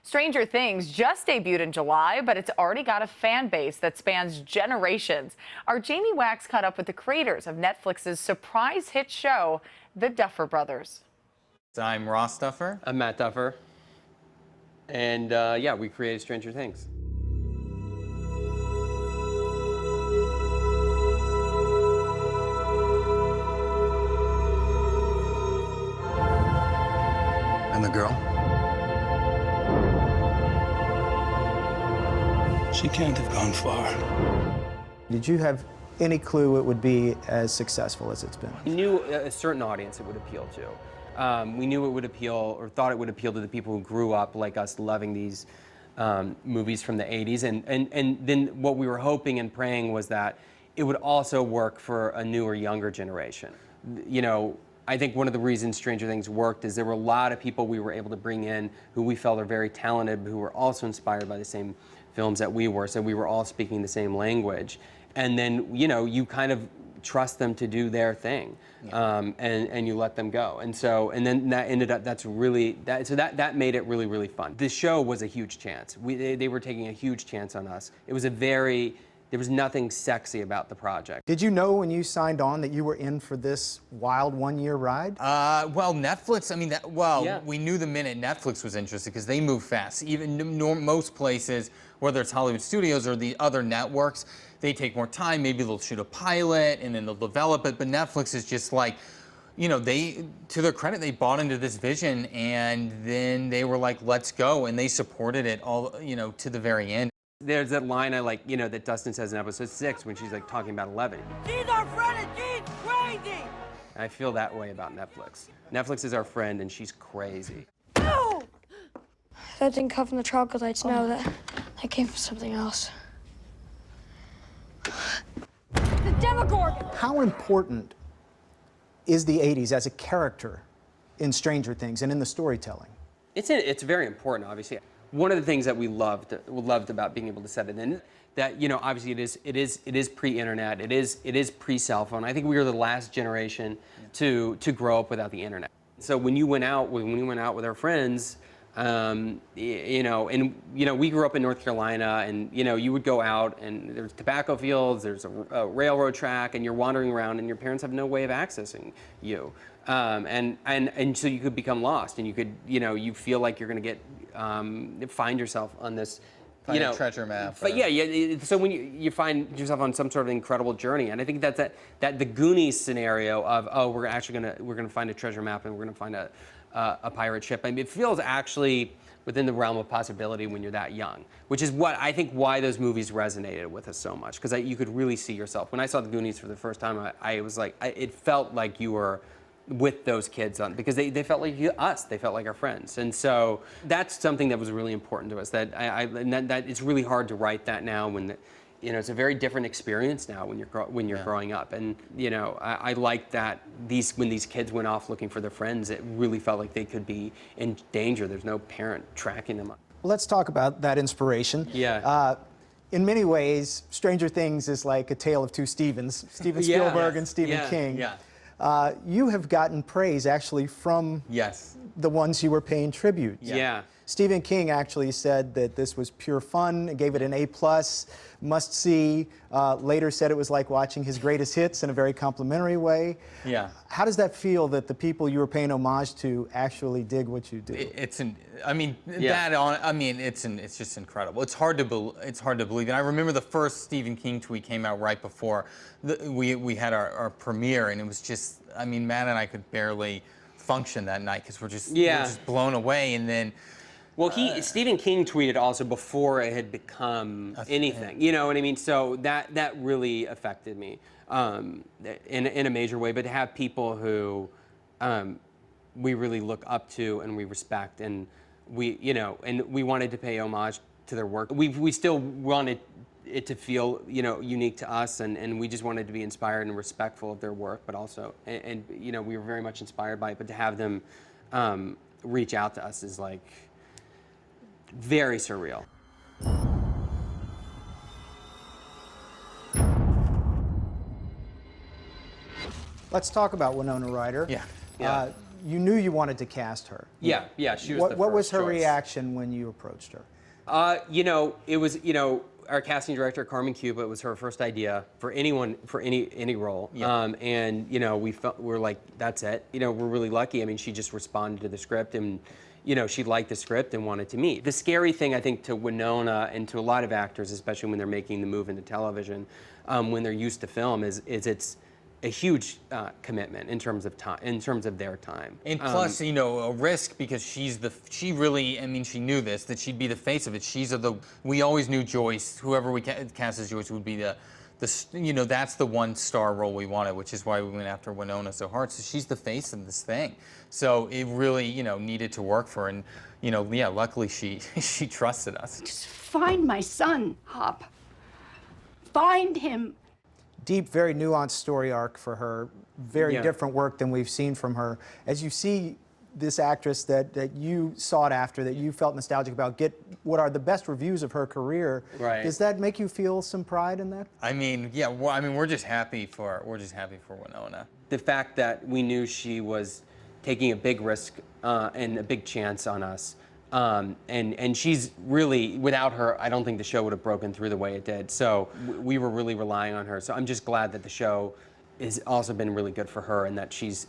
Stranger Things just debuted in July, but it's already got a fan base that spans generations. Our Jamie Wax caught up with the creators of Netflix's surprise hit show, The Duffer Brothers. I'm Ross Duffer. I'm Matt Duffer. And yeah, we created Stranger Things. And the girl? She can't have gone far. Did you have any clue it would be as successful as it's been? We knew a certain audience it would appeal to. We knew it would appeal, or thought it would appeal to the people who grew up like us loving these movies from the 80s. And then what we were hoping and praying was that it would also work for a newer, younger generation. You know, I think one of the reasons Stranger Things worked is there were a lot of people we were able to bring in who we felt are very talented, who were also inspired by the same films that we were, so we were all speaking the same language. And then, you know, you kind of trust them to do their thing, and you let them go. And so, and then that ended up, that made it really, really fun. The show was a huge chance. They were taking a huge chance on us. It was there was nothing sexy about the project. Did you know when you signed on that you were in for this wild one-year ride? Well, Netflix, I mean, we knew the minute Netflix was interested because they move fast. Even most places, whether it's Hollywood studios or the other networks, they take more time. Maybe they'll shoot a pilot and then they'll develop it. But Netflix is just like, you know, to their credit, they bought into this vision and then they were like, let's go. And they supported it all, you know, to the very end. There's that line I like, you know, that Dustin says in episode 6 when she's like talking about 11. She's our friend and she's crazy! And I feel that way about Netflix. Netflix is our friend and she's crazy. No! That didn't come from the troglodytes, no, that came from something else. The Demogorgon! How important is the 80s as a character in Stranger Things and in the storytelling? It's very important, obviously. One of the things that we loved about being able to set it in, that, you know, obviously it is pre-internet, it is pre-cell phone. I think we were the last generation to grow up without the internet. So when we went out with our friends, you know, we grew up in North Carolina, and you know, you would go out and there's tobacco fields, there's a railroad track, and you're wandering around, and your parents have no way of accessing you, and so you could become lost, and you could, you know, you feel like you're going to get find yourself on this, you know, treasure map. But yeah. So when you find yourself on some sort of incredible journey, and I think that the Goonies scenario of we're gonna find a treasure map and we're gonna find a pirate ship. I mean, it feels actually within the realm of possibility when you're that young, which is why those movies resonated with us so much, because you could really see yourself. When I saw the Goonies for the first time, I was like, it felt like you were with those kids on, because they felt like us, they felt like our friends. And so that's something that was really important to us, that that it's really hard to write that now when, you know, it's a very different experience now when you're growing up. And, you know, I like that when these kids went off looking for their friends, it really felt like they could be in danger. There's no parent tracking them. Well, let's talk about that inspiration. Yeah. In many ways, Stranger Things is like a tale of two Stevens, Steven Spielberg and Stephen King. Yeah. You have gotten praise actually from the ones you were paying tribute. Yeah. Stephen King actually said that this was pure fun, gave it an A+, must see. Later said it was like watching his greatest hits in a very complimentary way. Yeah. How does that feel that the people you were paying homage to actually dig what you do? It's just incredible. It's hard to believe. And I remember the first Stephen King tweet came out right before we had our premiere, and it was just, I mean, Matt and I could barely function that night because we're just blown away. And then, well, Stephen King tweeted also before it had become anything. You know what I mean? So that really affected me in a major way. But to have people who we really look up to and we respect, and we wanted to pay homage to their work. We still wanted it to feel, you know, unique to us, and we just wanted to be inspired and respectful of their work, but also, and you know, we were very much inspired by it. But to have them reach out to us is like very surreal. Let's talk about Winona Ryder. Yeah. you knew you wanted to cast her. Yeah, she was What the was first her choice. reaction when you approached her? It was, our casting director, Carmen Cuba, it was her first idea for anyone, for any role. Yeah. And, we're like, that's it. We're really lucky. I mean, she just responded to the script and, she liked the script and wanted to meet. The scary thing, I think, to Winona and to a lot of actors, especially when they're making the move into television, when they're used to film, is it's a huge commitment in terms of time, in terms of their time. And plus, a risk because she knew this, that she'd be the face of it. We always knew Joyce, whoever we cast as Joyce would be that's the one star role we wanted, which is why we went after Winona so hard. So she's the face of this thing. So it really, needed to work for her. And, luckily she trusted us. Just find my son, Hop. Find him. Deep, very nuanced story arc for her. Very Yeah. different work than we've seen from her. As you see this actress that you sought after, that you felt nostalgic about, get what are the best reviews of her career. Right. Does that make you feel some pride in that? I mean, yeah. Well, we're just happy for Winona. The fact that we knew she was taking a big risk and a big chance on us. And she's really, without her, I don't think the show would have broken through the way it did. So we were really relying on her. So I'm just glad that the show has also been really good for her and that she's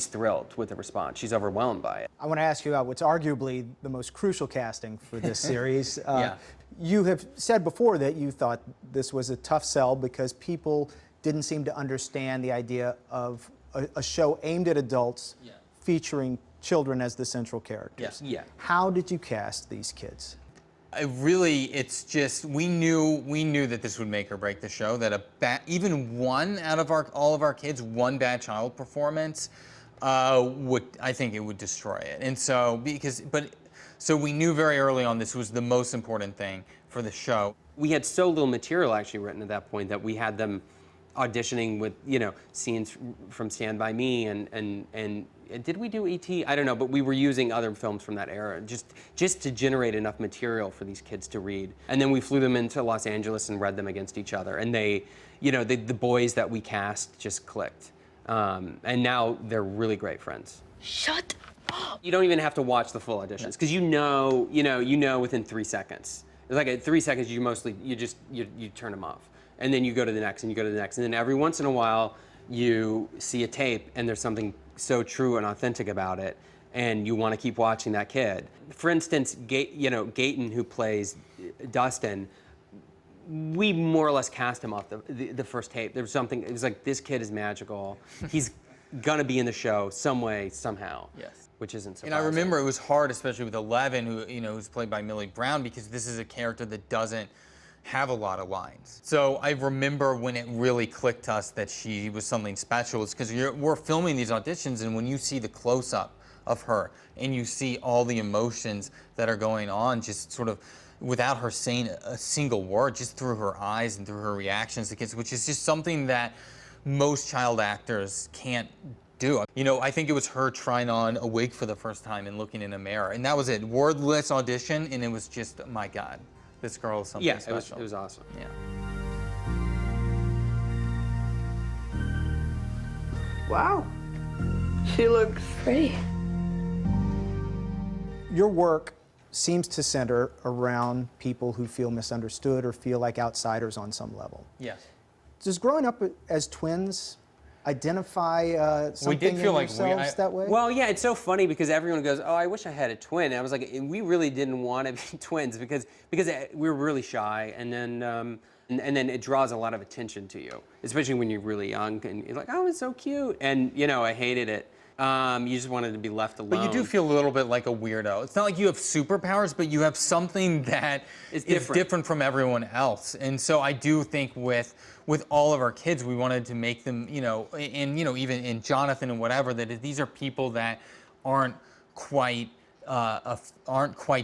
thrilled with the response. She's overwhelmed by it. I want to ask you about what's arguably the most crucial casting for this series. Yeah. You have said before that you thought this was a tough sell because people didn't seem to understand the idea of a show aimed at adults featuring children as the central characters. Yeah. How did you cast these kids? It's just we knew that this would make or break the show. That even one out of all of our kids, one bad child performance, I think it would destroy it. And so so we knew very early on this was the most important thing for the show. We had so little material actually written at that point that we had them auditioning with scenes from Stand By Me and did we do E.T.? I don't know, but we were using other films from that era just to generate enough material for these kids to read. And then we flew them into Los Angeles and read them against each other. And they, the boys that we cast just clicked. And now they're really great friends. Shut up. You don't even have to watch the full auditions because you know within 3 seconds. It's like at 3 seconds you turn them off. And then you go to the next and you go to the next. And then every once in a while you see a tape and there's something so true and authentic about it and you want to keep watching that kid. For instance, Gayton, who plays Dustin, we more or less cast him off the first tape. There was something, it was like, this kid is magical. He's gonna be in the show some way, somehow. Yes. Which isn't surprising. And I remember it was hard, especially with Eleven, who's played by Millie Brown, because this is a character that doesn't have a lot of lines. So I remember when it really clicked to us that she was something special. It's because we're filming these auditions, and when you see the close-up of her and you see all the emotions that are going on, just sort of without her saying a single word, just through her eyes and through her reactions to kids, which is just something that most child actors can't do. I think it was her trying on a wig for the first time and looking in a mirror, and that was it. Wordless audition, and it was just, my God. This girl is something special. It was awesome. Yeah. Wow. She looks Pretty. Your work seems to center around people who feel misunderstood or feel like outsiders on some level. Yes. Does growing up as twins identify something in yourselves that way? Well, yeah, it's so funny because everyone goes, "Oh, I wish I had a twin." And I was like, we really didn't want to be twins because we were really shy, and then it draws a lot of attention to you, especially when you're really young and you're like, "Oh, it's so cute," and I hated it. You just wanted to be left alone. But you do feel a little bit like a weirdo. It's not like you have superpowers, but you have something that is different from everyone else. And so I do think with all of our kids, we wanted to make them, even in Jonathan and whatever, that these are people that aren't quite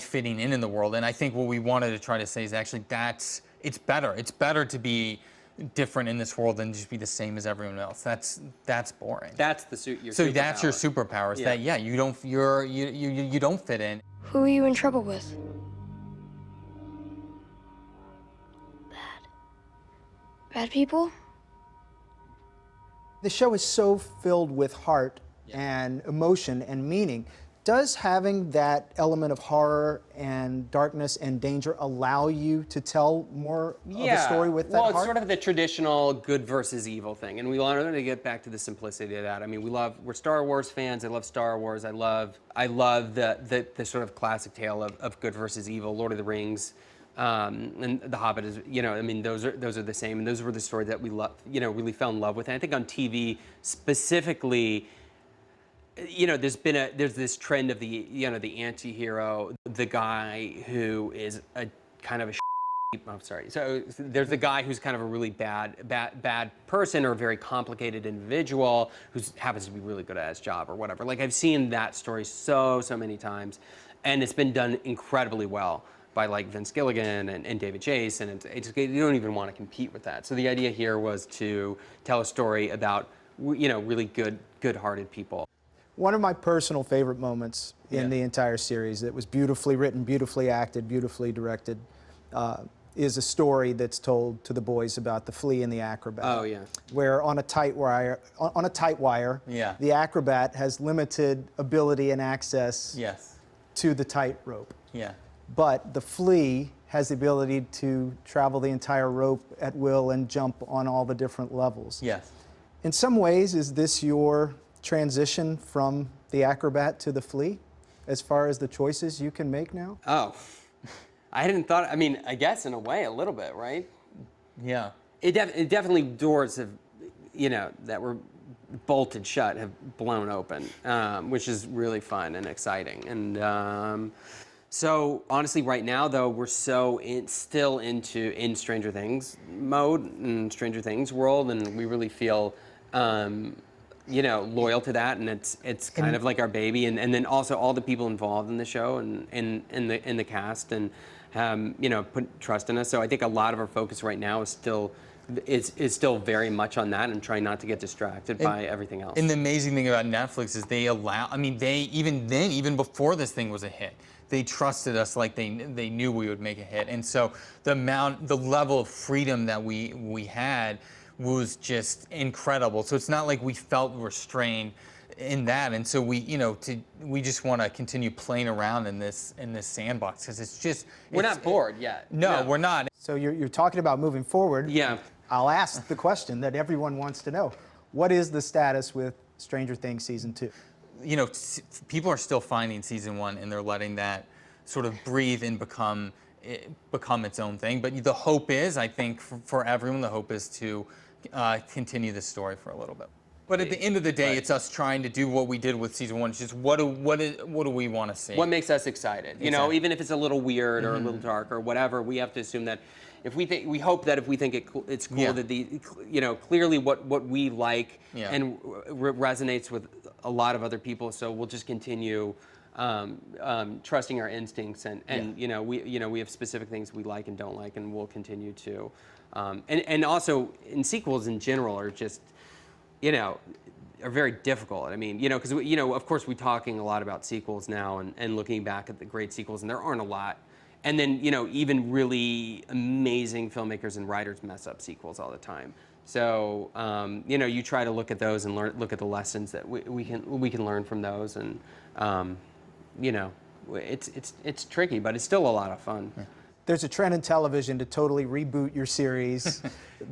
fitting in the world. And I think what we wanted to try to say is actually it's better. It's better to be different in this world than just be the same as everyone else. That's boring. That's your superpower. That's your superpower. That you don't fit in. Who are you in trouble with? Bad people? The show is so filled with heart and emotion and meaning. Does having that element of horror and darkness and danger allow you to tell more of a story with that well, it's heart? sort of the traditional good versus evil thing, and we wanted to get back to the simplicity of that. I mean, we're Star Wars fans. I love Star Wars. I love the sort of classic tale of good versus evil. Lord of the Rings, and The Hobbit is, I mean, those are the same, and those were the stories that we really fell in love with. And I think on TV specifically, there's this trend of the anti-hero, the guy who is a kind of a I'm sorry. So there's the guy who's kind of a really bad person or a very complicated individual who happens to be really good at his job or whatever. Like, I've seen that story so many times, and it's been done incredibly well by like Vince Gilligan and David Chase, and you don't even want to compete with that. So the idea here was to tell a story about really good-hearted people. One of my personal favorite moments in the entire series that was beautifully written, beautifully acted, beautifully directed, is a story that's told to the boys about the flea and the acrobat. Oh yeah. Where on a tight wire, the acrobat has limited ability and access to the tightrope. Yeah. But the flea has the ability to travel the entire rope at will and jump on all the different levels. Yes. In some ways, is this your transition from the acrobat to the flea, as far as the choices you can make now? Oh, I hadn't thought. I mean, I guess in a way, a little bit, right? Yeah. It definitely doors have, that were bolted shut have blown open, which is really fun and exciting. And so honestly, right now though, we're still in Stranger Things mode and Stranger Things world, and we really feel. Loyal to that, and it's kind of like our baby, and then also all the people involved in the show and in the cast, and put trust in us. So I think a lot of our focus right now is still very much on that, and trying not to get distracted by everything else. And the amazing thing about Netflix is even before this thing was a hit, they trusted us like they knew we would make a hit, and so the level of freedom that we had was just incredible. So it's not like we felt restrained in that, and so we just want to continue playing around in this sandbox, because we're not bored yet. No, we're not. So you're talking about moving forward. Yeah. I'll ask the question that everyone wants to know: what is the status with Stranger Things season 2? People are still finding season 1, and they're letting that sort of breathe and become its own thing. But the hope is, I think, for everyone, the hope is to continue this story for a little bit. But at the end of the day, it's us trying to do what we did with season 1. It's just what do we want to see? What makes us excited? Exactly. Even if it's a little weird or a little dark or whatever, we have to assume that if we hope that if we think it's cool, that clearly what we like and resonates with a lot of other people. So we'll just continue trusting our instincts, and we have specific things we like and don't like, and we'll continue to. And also, in sequels in general are just, are very difficult. I mean, because of course we're talking a lot about sequels now and looking back at the great sequels, and there aren't a lot. And then even really amazing filmmakers and writers mess up sequels all the time. So you try to look at those and look at the lessons that we can learn from those, and it's tricky, but it's still a lot of fun. Yeah. There's a trend in television to totally reboot your series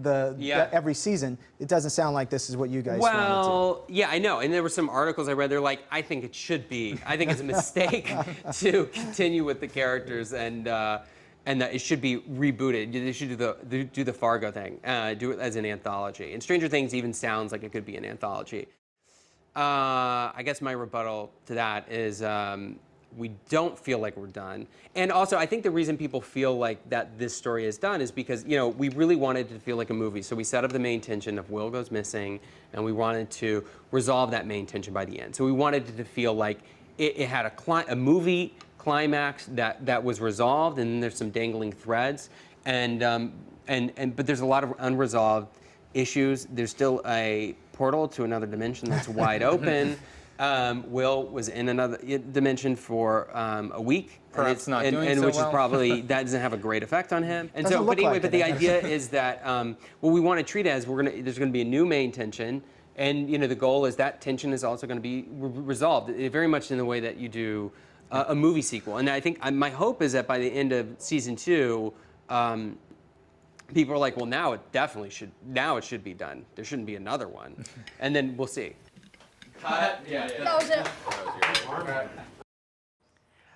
every season. It doesn't sound like this is what you guys wanted to. Well, yeah, I know. And there were some articles I read, they're like, I think it should be. I think it's a mistake to continue with the characters, and that it should be rebooted. They should do the Fargo thing, do it as an anthology. And Stranger Things even sounds like it could be an anthology. I guess my rebuttal to that is we don't feel like we're done. And also, I think the reason people feel like that this story is done is because, we really wanted it to feel like a movie. So we set up the main tension of Will goes missing, and we wanted to resolve that main tension by the end. So we wanted it to feel like it had a movie climax that was resolved, and then there's some dangling threads. But there's a lot of unresolved issues. There's still a portal to another dimension that's wide open. Will was in another dimension for a week, perhaps not doing so which well. is probably that doesn't have a great effect on him. And Doesn't so, look but anyway, like but it. the idea is that what we want to treat it as there's going to be a new main tension, And the goal is that tension is also going to be resolved very much in the way that you do a movie sequel. And I think my hope is that by the end of season 2, people are like, well, now it definitely should. Now it should be done. There shouldn't be another one. And then we'll see. That was it.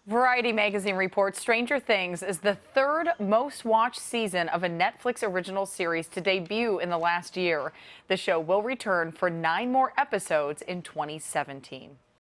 Variety magazine reports Stranger Things is the 3rd most watched season of a Netflix original series to debut in the last year. The show will return for 9 more episodes in 2017.